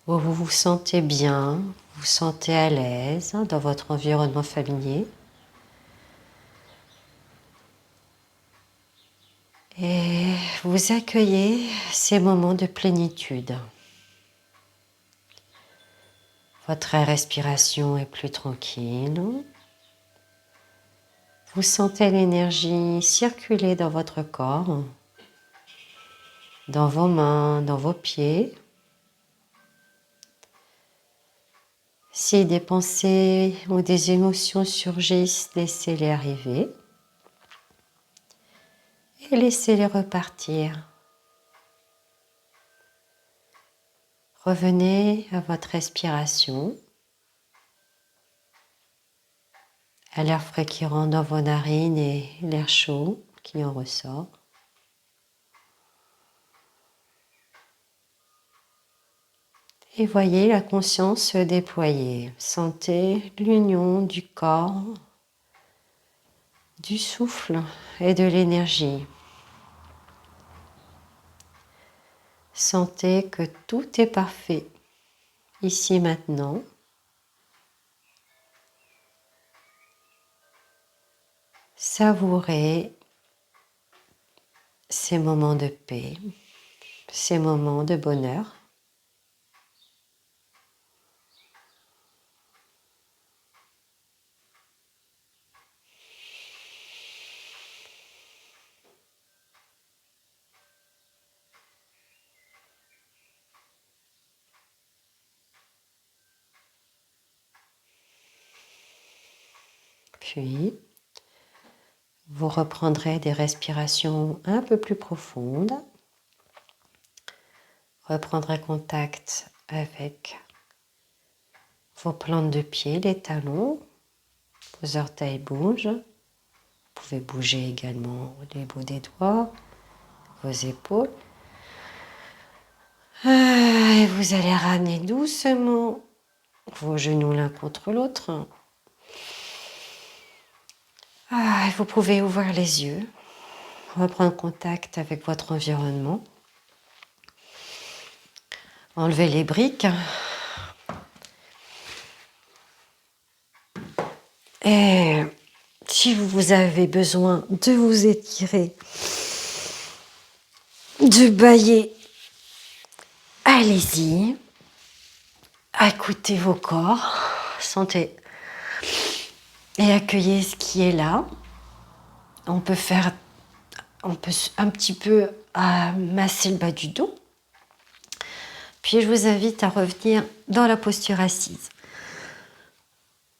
où vous vous sentez bien, vous vous sentez à l'aise dans votre environnement familier. Et vous accueillez ces moments de plénitude. Votre respiration est plus tranquille. Vous sentez l'énergie circuler dans votre corps, dans vos mains, dans vos pieds. Si des pensées ou des émotions surgissent, laissez-les arriver et laissez-les repartir. Revenez à votre respiration, à l'air frais qui rentre dans vos narines et l'air chaud qui en ressort. Et voyez la conscience se déployer. Sentez l'union du corps, du souffle et de l'énergie. Sentez que tout est parfait, ici maintenant. Savourez ces moments de paix, ces moments de bonheur. Puis, vous reprendrez des respirations un peu plus profondes. Reprendrez contact avec vos plantes de pied, les talons. Vos orteils bougent. Vous pouvez bouger également les bouts des doigts, vos épaules. Et vous allez ramener doucement vos genoux l'un contre l'autre. Vous pouvez ouvrir les yeux, reprendre contact avec votre environnement. Enlevez les briques. Et si vous avez besoin de vous étirer, de bâiller, allez-y. Écoutez vos corps, sentez et accueillez ce qui est là. On peut un petit peu masser le bas du dos. Puis je vous invite à revenir dans la posture assise.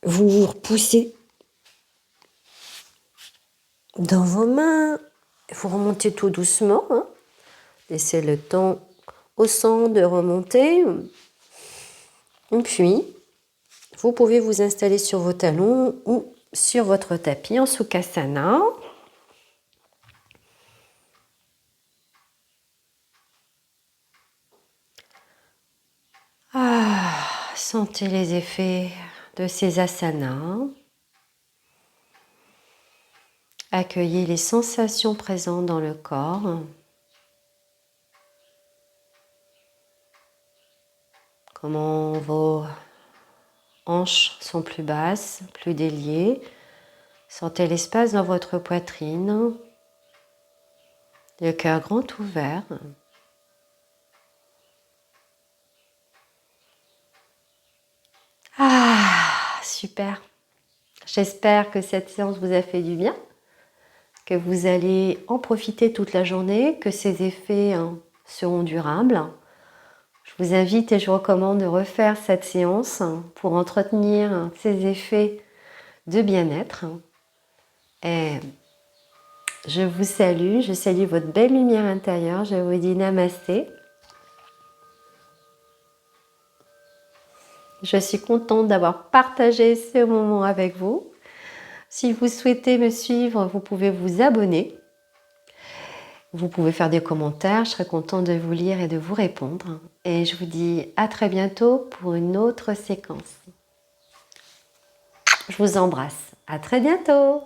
Vous vous repoussez dans vos mains. Vous remontez tout doucement. Laissez le temps au sang de remonter. Et puis, vous pouvez vous installer sur vos talons ou sur votre tapis en Sukhasana. Sentez les effets de ces asanas. Accueillez les sensations présentes dans le corps. Comment vos hanches sont plus basses, plus déliées. Sentez l'espace dans votre poitrine. Le cœur grand ouvert. Super. J'espère que cette séance vous a fait du bien, que vous allez en profiter toute la journée, que ces effets seront durables. Je vous invite et je vous recommande de refaire cette séance pour entretenir ces effets de bien-être. Et je vous salue, je salue votre belle lumière intérieure, je vous dis namasté. Je suis contente d'avoir partagé ce moment avec vous. Si vous souhaitez me suivre, vous pouvez vous abonner. Vous pouvez faire des commentaires, je serai contente de vous lire et de vous répondre. Et je vous dis à très bientôt pour une autre séquence. Je vous embrasse. À très bientôt.